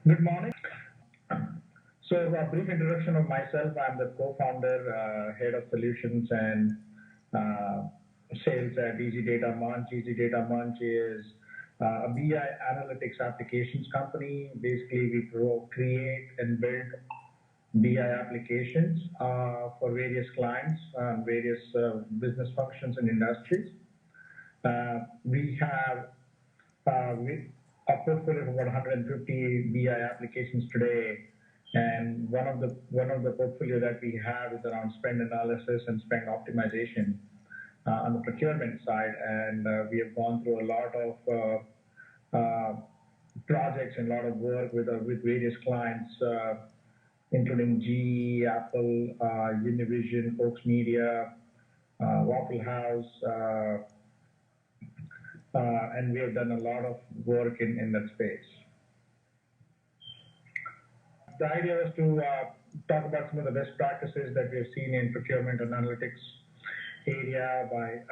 Good morning. So, a brief introduction of myself. I'm the co-founder, head of solutions and uh, sales at EzDataMunch. EzDataMunch is a BI analytics applications company. Basically, we create and build BI applications for various clients, various business functions and industries. We have a portfolio of about 150 BI applications today, and one of the portfolio that we have is around spend analysis and spend optimization on the procurement side, and we have gone through a lot of projects and a lot of work with various clients, including GE, Apple, Univision, Fox Media, Waffle House. And we have done a lot of work in that space. The idea was to talk about some of the best practices that we have seen in procurement and analytics area by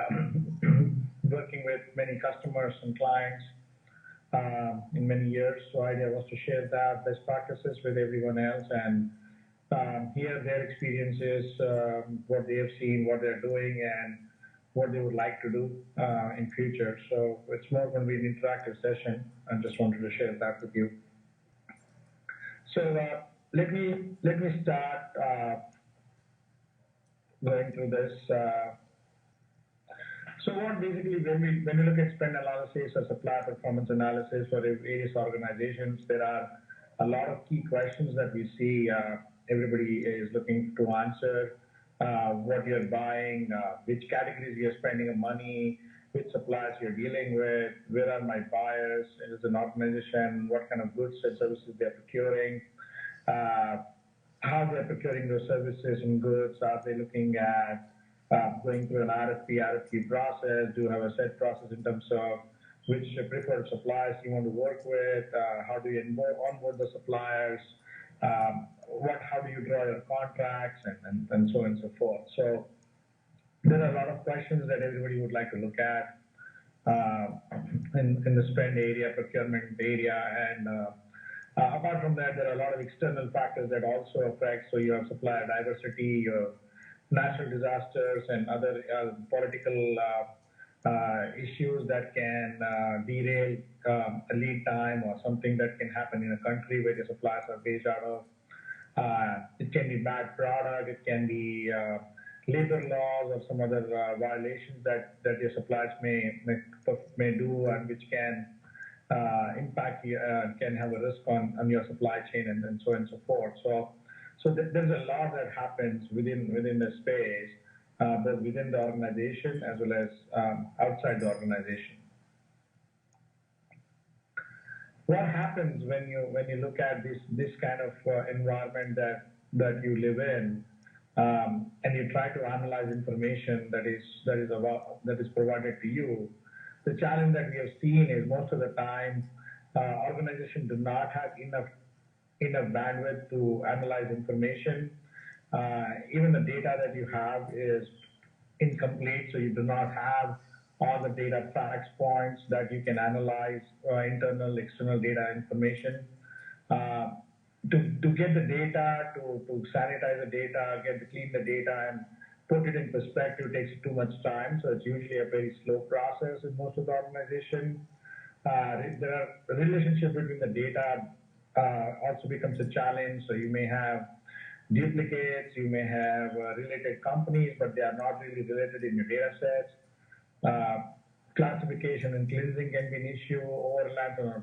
working with many customers and clients in many years. So the idea was to share that best practices with everyone else and hear their experiences, what they have seen, what they're doing, and what they would like to do in future. So it's more going to be an interactive session. I just wanted to share that with you. So let me start going through this. So what basically when we look at spend analysis or supply performance analysis for various organizations, there are a lot of key questions that we see everybody is looking to answer. What you're buying, which categories you're spending your money, which suppliers you're dealing with, where are my buyers as an organization, what kind of goods and services they're procuring, uh, how they're procuring those services and goods. Are they looking at going through an RFP process? Do you have a set process in terms of which preferred suppliers you want to work with? How do you onboard the suppliers? How do you draw your contracts and so on and so forth. So there are a lot of questions that everybody would like to look at uh, in the spend area, procurement area, and apart from that, there are a lot of external factors that also affect. So you have supplier diversity, you have natural disasters, and other political issues that can derail a lead time or something that can happen in a country where the suppliers are based out of. It can be bad product, it can be labor laws or some other violations that your suppliers may do, and which can impact can have a risk on your supply chain and so on and so forth. So there's a lot that happens within the space, both within the organization as well as outside the organization. What happens when you look at this kind of environment that you live in, and you try to analyze information that is provided to you? The challenge that we have seen is most of the time organizations do not have enough bandwidth to analyze information. Even the data that you have is incomplete, so you do not have all the data facts points that you can analyze internal, external data information. Uh, to get the data, to sanitize the data, clean the data, and put it in perspective takes too much time. So it's usually a very slow process in most of the organization. There are relationship between the data also becomes a challenge. So you may have duplicates, you may have related companies, but they are not really related in your data sets. Uh, Classification and cleansing can be an issue, overlaps on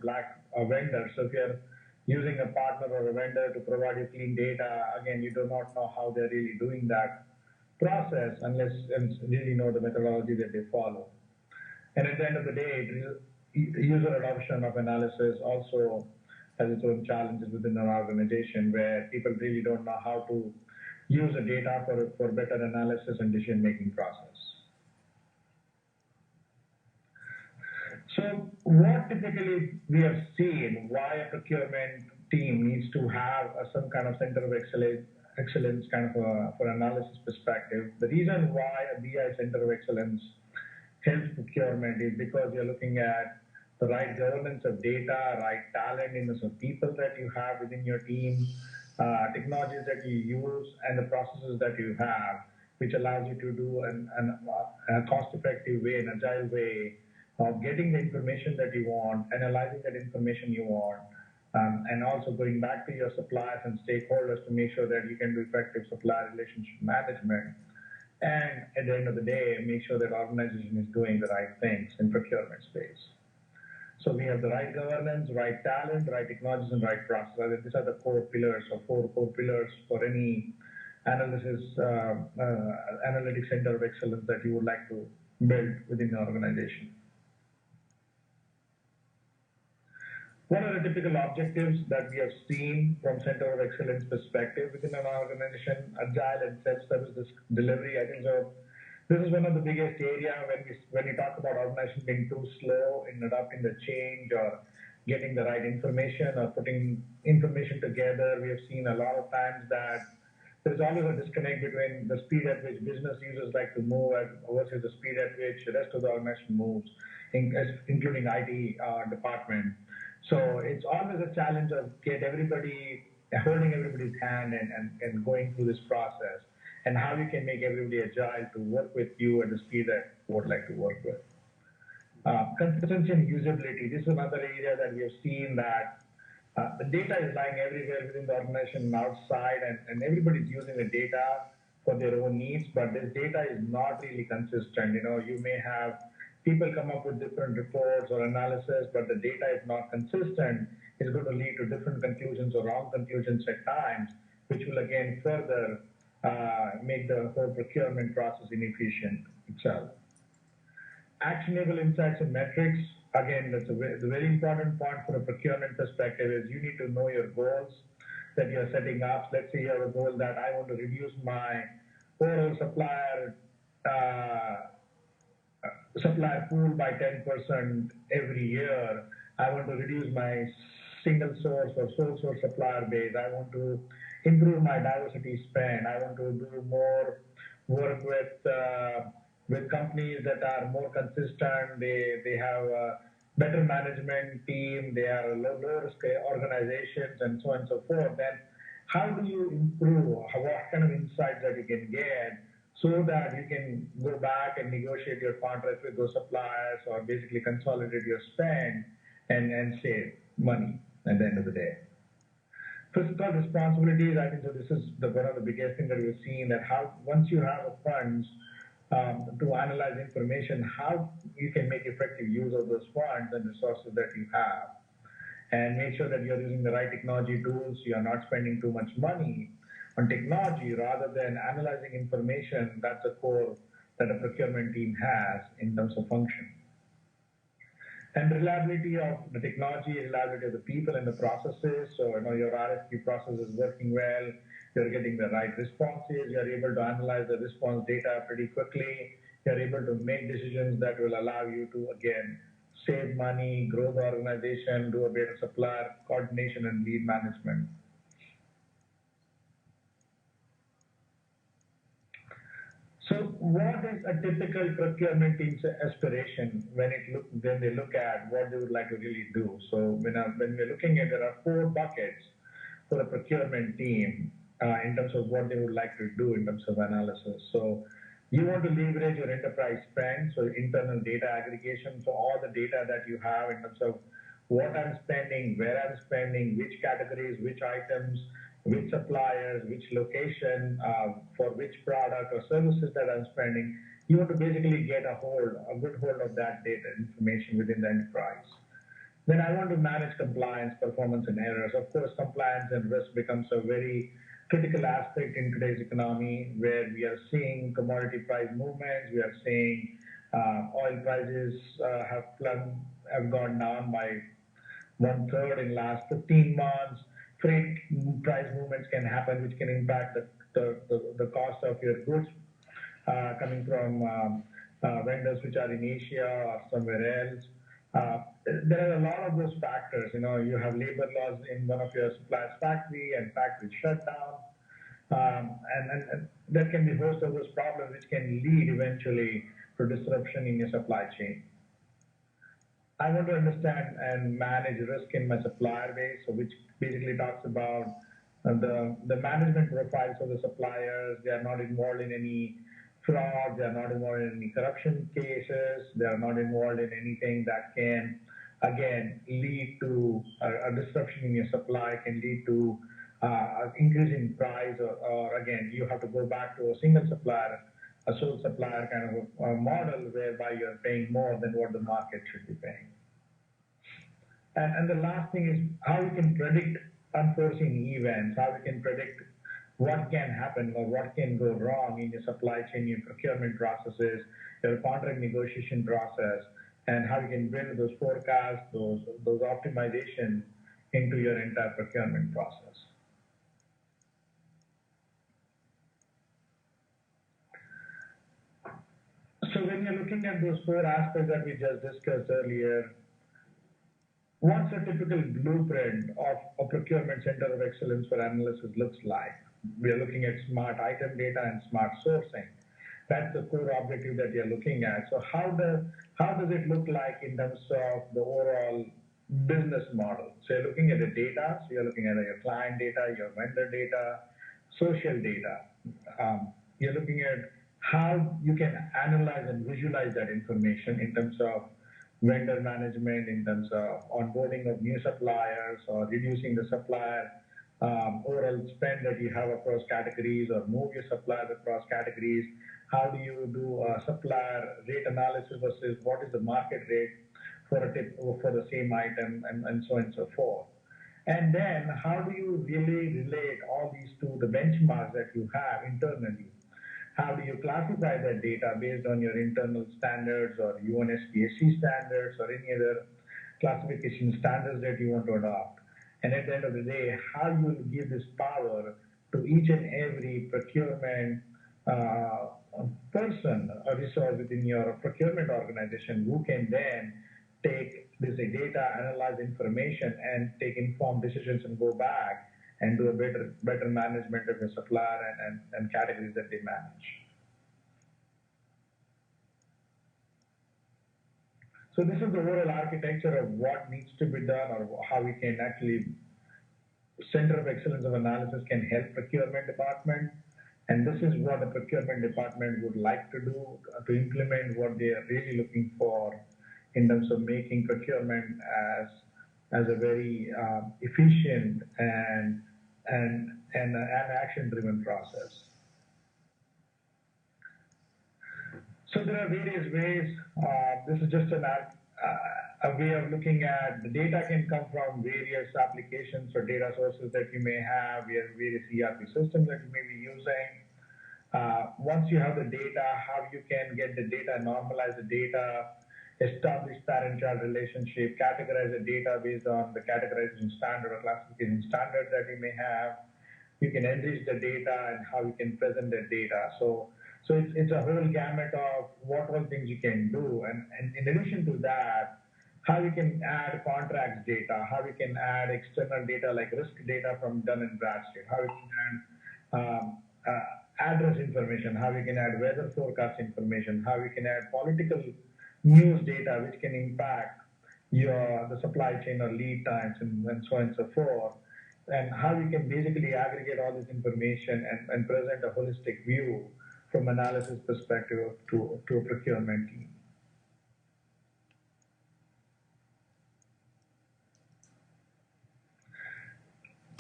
a vendor. So if you're using a partner or a vendor to provide you clean data, again, you do not know how they're really doing that process unless you really know the methodology that they follow. And at the end of the day, user adoption of analysis also has its own challenges within an organization where people really don't know how to use the data for better analysis and decision making process. So what typically we have seen why a procurement team needs to have some kind of center of excellence kind of for analysis perspective. The reason why a BI center of excellence helps procurement is because you're looking at the right governance of data, right talent in terms of people that you have within your team, technologies that you use, and the processes that you have, which allows you to do a cost-effective way, an agile way of getting the information that you want, analyzing that information you want, and also going back to your suppliers and stakeholders to make sure that you can do effective supplier relationship management. And at the end of the day, make sure that organization is doing the right things in procurement space. So we have the right governance, right talent, right technologies, and right process. These are the core pillars or four core pillars for any analysis, analytics center of excellence that you would like to build within the organization. What are the typical objectives that we have seen from Center of Excellence perspective within an organization? Agile and self-service delivery. I think so. This is one of the biggest area when we talk about organizations being too slow in adopting the change or getting the right information or putting information together. We have seen a lot of times that there's always a disconnect between the speed at which business users like to move versus the speed at which the rest of the organization moves, including IT department. So it's always a challenge of holding everybody's hand and going through this process, and how you can make everybody agile to work with you at the speed that you would like to work with. Consistency and usability. This is another area that we have seen that the data is lying everywhere within the organization and outside, and everybody's using the data for their own needs, but this data is not really consistent. You may have people come up with different reports or analysis, but the data is not consistent. It's going to lead to different conclusions or wrong conclusions at times, which will again further make the whole procurement process inefficient itself. Actionable insights and metrics. Again, that's the very important point from a procurement perspective is you need to know your goals that you're setting up. Let's say you have a goal that I want to reduce my overall supplier pool by 10% every year. I want to reduce my single source or sole source supplier base. I want to improve my diversity spend. I want to do more work with companies that are more consistent. They have a better management team. They are low risk organizations, and so on and so forth. Then how do you improve? What kind of insights that you can get so that you can go back and negotiate your contracts with those suppliers or basically consolidate your spend and save money at the end of the day. Fiscal responsibilities, I think so this is one of the biggest things that we've seen, that once you have funds to analyze information, how you can make effective use of those funds and resources that you have, and make sure that you're using the right technology tools, you're not spending too much money on technology rather than analyzing information. That's a core that a procurement team has in terms of function. And reliability of the technology, reliability of the people and the processes. So your RFQ process is working well, you're getting the right responses, you're able to analyze the response data pretty quickly, you're able to make decisions that will allow you to, again, save money, grow the organization, do a better supplier coordination and lead management. So what is a typical procurement team's aspiration when they look at what they would like to really do? So when we're looking at, there are 4 buckets for a procurement team in terms of what they would like to do in terms of analysis. So you want to leverage your enterprise spend, so internal data aggregation, so all the data that you have in terms of what I'm spending, where I'm spending, which categories, which items, which suppliers, which location, for which product or services that I'm spending. You want to basically get a good hold of that data information within the enterprise. Then I want to manage compliance, performance, and errors. Of course, compliance and risk becomes a very critical aspect in today's economy, where we are seeing commodity price movements. We are seeing oil prices have gone down by 1/3 in the last 15 months. Freight price movements can happen, which can impact the cost of your goods coming from vendors which are in Asia or somewhere else. There are a lot of those factors. You have labor laws in one of your supplier's factory and factory shutdown. And there can be a host of those problems which can lead eventually to disruption in your supply chain. I want to understand and manage risk in my supplier base, so which basically talks about the management profiles of the suppliers. They are not involved in any fraud. They are not involved in any corruption cases. They are not involved in anything that can, again, lead to a disruption in your supply, can lead to increase in price, or again, you have to go back to a single supplier, a sole supplier kind of a model whereby you're paying more than what the market should be paying. And the last thing is how we can predict unforeseen events, how we can predict what can happen or what can go wrong in your supply chain, your procurement processes, your contract negotiation process, and how you can build those forecasts, those optimization into your entire procurement process. So when you're looking at those four aspects that we just discussed earlier, what's a typical blueprint of a procurement center of excellence for analysis looks like? We are looking at smart item data and smart sourcing. That's the core objective that you're looking at. So how does it look like in terms of the overall business model? So you're looking at the data. So you're looking at your client data, your vendor data, social data. You're looking at how you can analyze and visualize that information in terms of vendor management, in terms of onboarding of new suppliers or reducing the supplier overall spend that you have across categories, or move your suppliers across categories. How do you do a supplier rate analysis versus what is the market rate for the same item, and so on and so forth. And then how do you really relate all these to the benchmarks that you have internally? How do you classify that data based on your internal standards or UNSPSC standards or any other classification standards that you want to adopt? And at the end of the day, how you will give this power to each and every procurement person or resource within your procurement organization, who can then take this data, analyze information, and take informed decisions and go back and do a better management of your supplier and categories that they manage. So this is the overall architecture of what needs to be done, or how we can actually, Center of Excellence of Analysis can help procurement department. And this is what the procurement department would like to do to implement what they are really looking for in terms of making procurement as a very efficient and an action-driven process. So there are various ways. This is just a way of looking at the data. Can come from various applications or data sources that you may have. We have various ERP systems that you may be using. Once you have the data, how you can get the data, normalize the data, establish parent-child relationship, categorize the data based on the categorization standard or classification standard that you may have. You can enrich the data and how you can present the data. So it's a whole gamut of what all things you can do. And in addition to that, how you can add contracts data, how you can add external data like risk data from Dun and Bradstreet, how you can add address information, how you can add weather forecast information, how you can add political news data which can impact the supply chain or lead times and so on and so forth, and how you can basically aggregate all this information and present a holistic view from analysis perspective to a procurement team.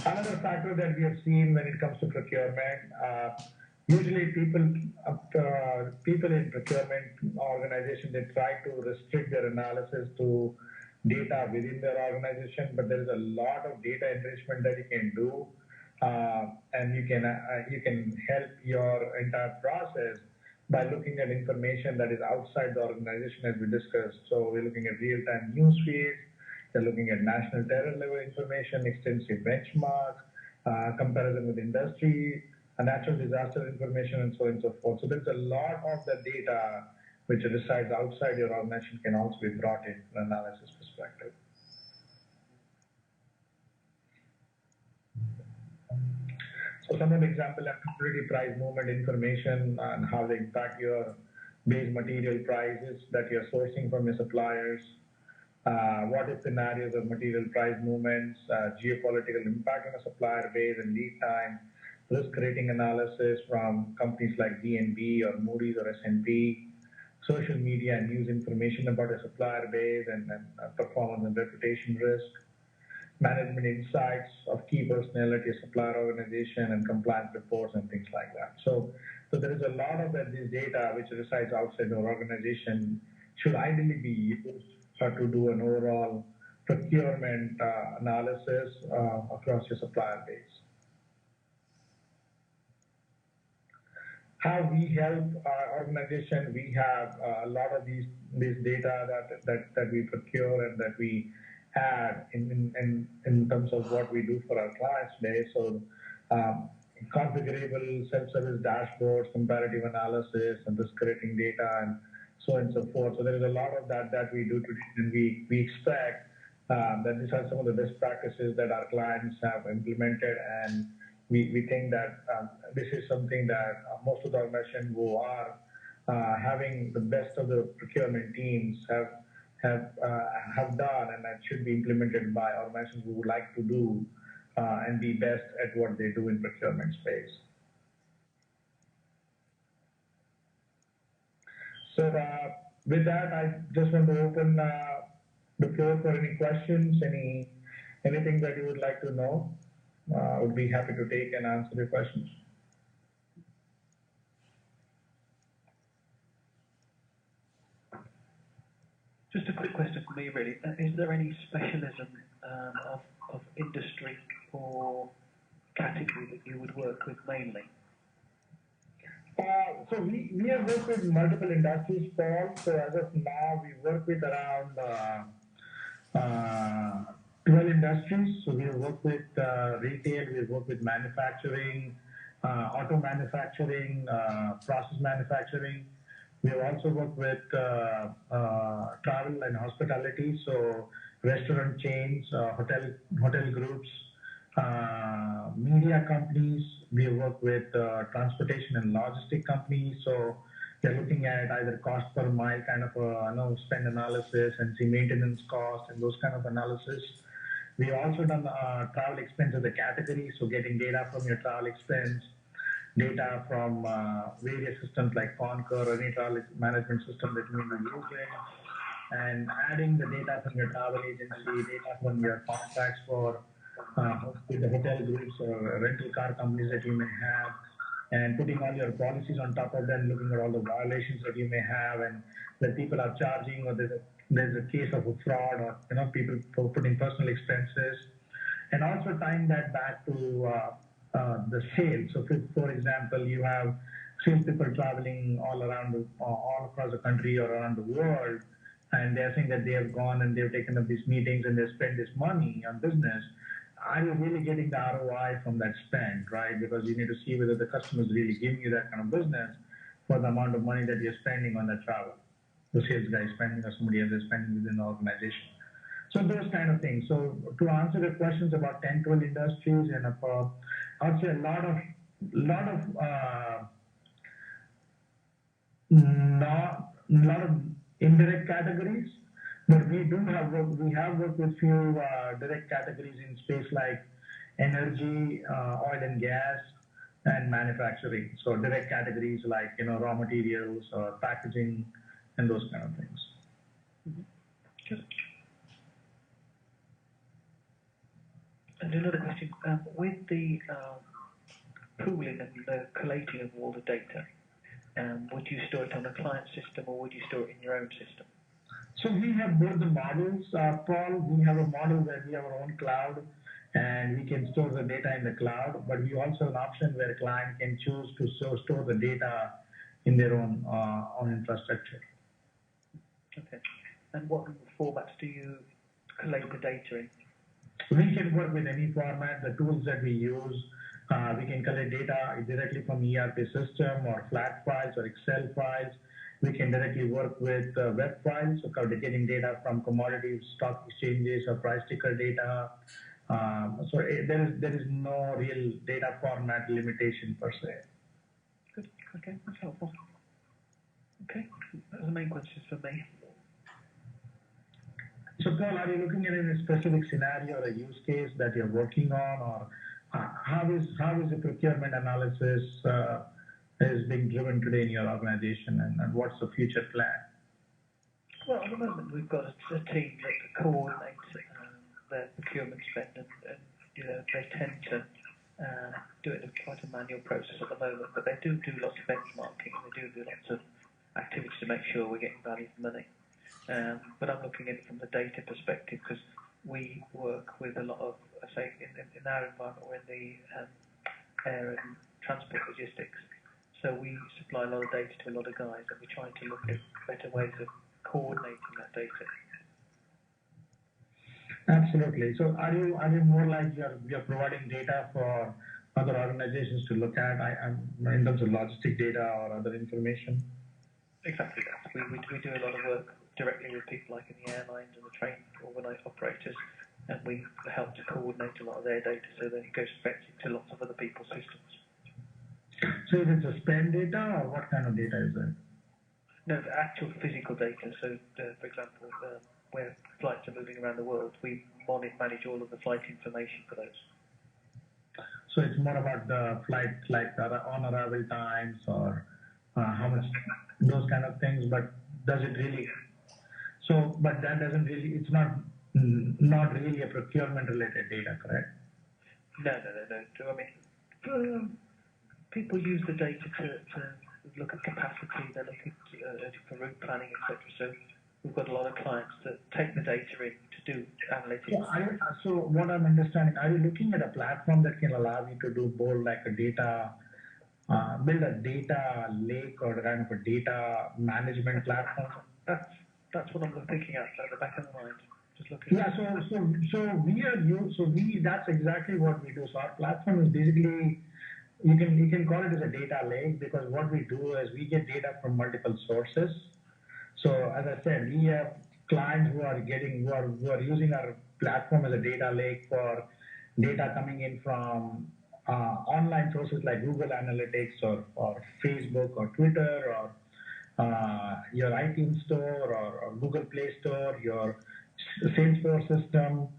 Another factor that we have seen when it comes to procurement, usually people in procurement organization, they try to restrict their analysis to data within their organization, but there is a lot of data enrichment that you can do, and you can help your entire process by looking at information that is outside the organization, as we discussed. So we're looking at real-time news feeds. They're looking at national terror level information, extensive benchmarks, comparison with industry, natural disaster information, and so on and so forth. So there's a lot of the data which resides outside your organization can also be brought in from an analysis perspective. So some of the example are commodity price movement information and how they impact your base material prices that you're sourcing from your suppliers. what if scenarios of material price movements, geopolitical impact on a supplier base and lead time, risk rating analysis from companies like DNB or Moody's or S&P, social media and news information about a supplier base and performance and reputation risk, management insights of key personality, supplier organization, and compliance reports and things like that. So there is a lot of this data which resides outside our organization should ideally be used to do an overall procurement analysis across your supplier base. How we help our organization, we have a lot of these data that we procure and that we have in terms of what we do for our clients today. So configurable self-service dashboards, comparative analysis, and risk rating data, and so on and so forth. So there is a lot of that we do today, and we expect that these are some of the best practices that our clients have implemented, and we think that this is something that most of the organizations who are having the best of the procurement teams have done, and that should be implemented by organizations who would like to do and be best at what they do in procurement space. So with that, I just want to open the floor for any questions, anything that you would like to know. I would be happy to take and answer your questions. Just a quick question for me, really. Is there any specialism of industry or category that you would work with mainly? So we have worked with multiple industries, Paul. So as of now, we work with around 12 industries. So we have worked with retail, we have worked with manufacturing, auto manufacturing, process manufacturing. We have also worked with travel and hospitality, so restaurant chains, hotel groups, media companies. We have worked with transportation and logistic companies. So they're looking at either cost per mile kind of spend analysis and see maintenance cost and those kind of analysis. We have also done travel expense as a category, so getting data from your travel expense, data from various systems like Concur or any travel management system that you may be using, and adding the data from your travel agency, data from your contracts for with the hotel groups or rental car companies that you may have, and putting all your policies on top of them, looking at all the violations that you may have, and that people are charging, or there's a case of a fraud, or people putting personal expenses, and also tying that back to the sales. So, for example, you have salespeople traveling all across the country or around the world, and they're saying that they have gone and they've taken up these meetings and they spend this money on business. Are you really getting the ROI from that spend, right? Because you need to see whether the customer is really giving you that kind of business for the amount of money that you're spending on that travel. The sales guy is spending or somebody else is spending within the organization. So those kind of things. So to answer the questions about 10, 12 industries, and I would say a lot of indirect categories, but we have worked with few direct categories in space like energy, oil and gas, and manufacturing. So direct categories like raw materials or packaging and those kind of things. Mm-hmm. And another question, with the pooling and the collating of all the data, would you store it on a client system or would you store it in your own system? So we have both the models, Paul. We have a model where we have our own cloud and we can store the data in the cloud, but we also have an option where a client can choose to store the data in their own infrastructure. Okay. And what formats do you collate the data in? We can work with any format. The tools that we use, we can collect data directly from ERP system or flat files or Excel files. We can directly work with web files, so getting data from commodity stock exchanges or price ticker data. So there is no real data format limitation per se. Good. Okay, that's helpful. Okay, those are the main questions for me. So Paul, are you looking at any specific scenario or a use case that you're working on, or how is the procurement analysis is being driven today in your organization, and what's the future plan? Well, at the moment we've got a team that coordinates their procurement spend, and they tend to do it in quite a manual process at the moment, but they do lots of benchmarking, and they do lots of activities to make sure we're getting value for money. But I'm looking at it from the data perspective, because we work with a lot of, I say, in our environment, we're in the air and transport logistics. So we supply a lot of data to a lot of guys, and we're trying to look at better ways of coordinating that data. Absolutely. So are you more like you're providing data for other organizations to look at in terms of logistic data or other information? Exactly that. We do a lot of work directly with people like in the airlines and the train operators, and we help to coordinate a lot of their data so that it goes straight to lots of other people's systems. So is it the spend data, or what kind of data is it? No, the actual physical data. So, for example, where flights are moving around the world, we manage all of the flight information for those. So it's more about the flight, like the on-arrival times, or how much, those kind of things. But does it really? So, but that doesn't really. It's not really a procurement-related data, correct? No. I mean, people use the data to look at capacity. They look at for route planning, etc. So we've got a lot of clients that take the data in to do analytics. So what I'm understanding, are you looking at a platform that can allow you to do more like a data, build a data lake or kind of a data management platform? That's what I'm thinking at the back of the mind. Just looking. Yeah. That's exactly what we do. So our platform is basically, you can call it as a data lake, because what we do is we get data from multiple sources. So as I said, we have clients who are using our platform as a data lake for data coming in from online sources like Google Analytics or Facebook or Twitter or your iTunes Store or Google Play Store, your Salesforce system,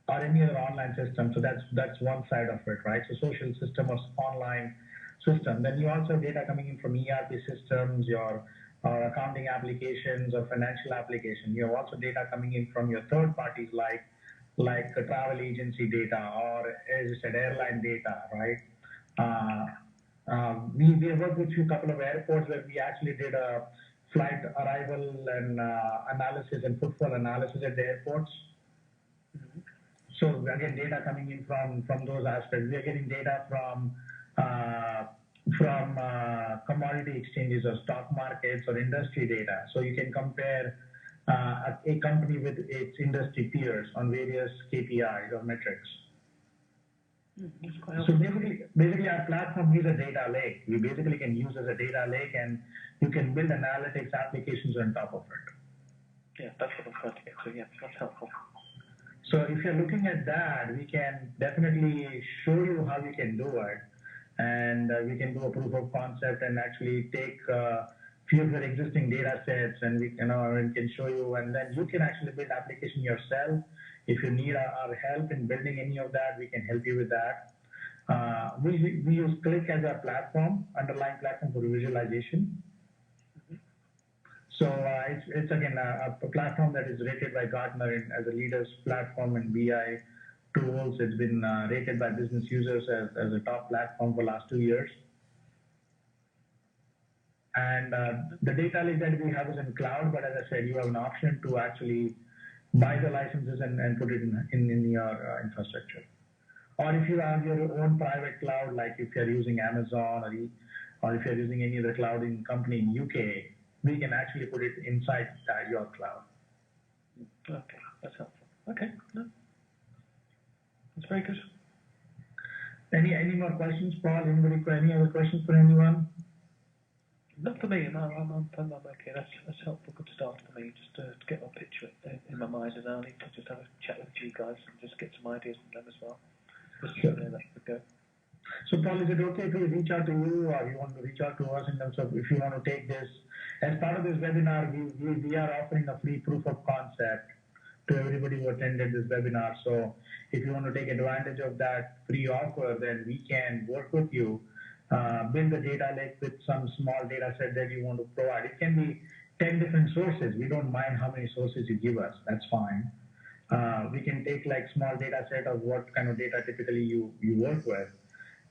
or any other online system. So that's one side of it, right? So social system or online system. Then you also have data coming in from ERP systems, your accounting applications or financial application. You have also data coming in from your third parties like the travel agency data, or as you said, airline data, right? We have worked with a couple of airports where we actually did a flight arrival and analysis and footfall analysis at the airports. Mm-hmm. So again, data coming in from those aspects. We are getting data from commodity exchanges or stock markets or industry data. So you can compare a company with its industry peers on various KPIs or metrics. So basically our platform is a data lake. We basically can use as a data lake, and you can build analytics applications on top of it. Yeah, that's what I'm trying to get to. Yeah, that's helpful. So if you're looking at that, we can definitely show you how you can do it, and we can do a proof of concept and actually take few of your existing data sets, and we can show you, and then you can actually build application yourself. If you need our help in building any of that, we can help you with that. We use Click as our platform, underlying platform for visualization. Mm-hmm. So it's again a platform that is rated by Gartner as a leaders platform in BI tools. It's been rated by business users as a top platform for the last 2 years. And the data lake that we have is in cloud, but as I said, you have an option to actually buy the licenses and put it in your infrastructure. Or if you have your own private cloud, like if you're using Amazon or if you're using any other clouding company in UK, we can actually put it inside your cloud. Okay, that's helpful. Okay, no. That's very good. Any more questions, Paul? Any other questions for anyone? Not for me. No, I'm okay. That's helpful. Good start for me, just to get my picture in my mind, and I'll need to just have a chat with you guys and just get some ideas from them as well. Just sure. That could go. So, Paul, is it okay if we reach out to you, or you want to reach out to us in terms of if you want to take this As part of this webinar, we are offering a free proof of concept to everybody who attended this webinar. So if you want to take advantage of that free offer, then we can work with you, build a data lake with some small data set that you want to provide. It can be 10 different sources. We don't mind how many sources you give us. That's fine. We can take like small data set of what kind of data typically you work with,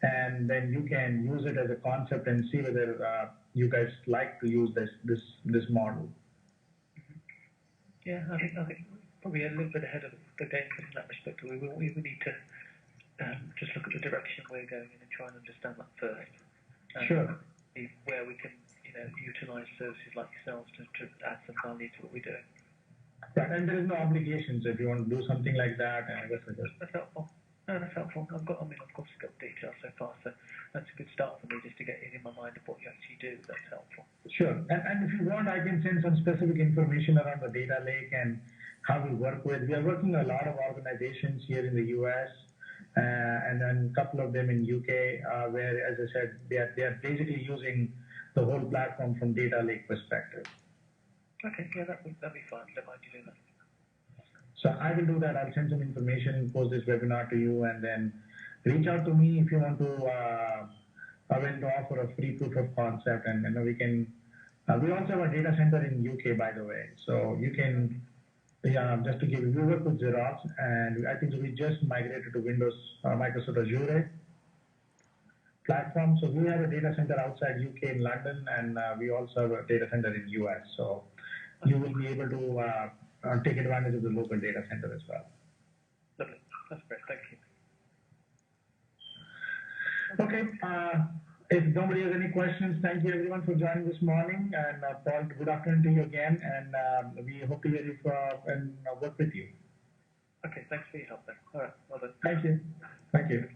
and then you can use it as a concept and see whether you guys like to use this model. Yeah, I think probably a little bit ahead of the game in that respect. We need to just look at the direction we're going in and try and understand that first. Sure. Where we can, utilise services like yourselves to add some value to what we're doing. Right, and there is no obligations if you want to do something like that. That's helpful. No, that's helpful. I've obviously got details so far, so that's a good start for me just to get it in my mind of what you actually do. That's helpful. Sure, and if you want, I can send some specific information around the data lake and how we work with. We are working with a lot of organizations here in the U.S. And then a couple of them in UK, where, as I said, they are basically using the whole platform from data lake perspective. Okay, yeah, that'd be fine. Don't mind you doing that. So I will do that. I'll send some information, post this webinar to you, and then reach out to me if you want to. I will offer a free proof of concept, and we can. We also have a data center in UK, by the way, so you can. Just to give you, we work with Xerox, and I think we just migrated to Windows, Microsoft Azure platform. So we have a data center outside UK in London, and we also have a data center in US. So you will be able to take advantage of the local data center as well. Lovely. That's great. Thank you. Okay. If nobody has any questions, thank you everyone for joining this morning. And Paul, good afternoon to you again. And we hope to hear you and work with you. Okay. Thanks for your help then. All right. Well done. Thank you. Thank you.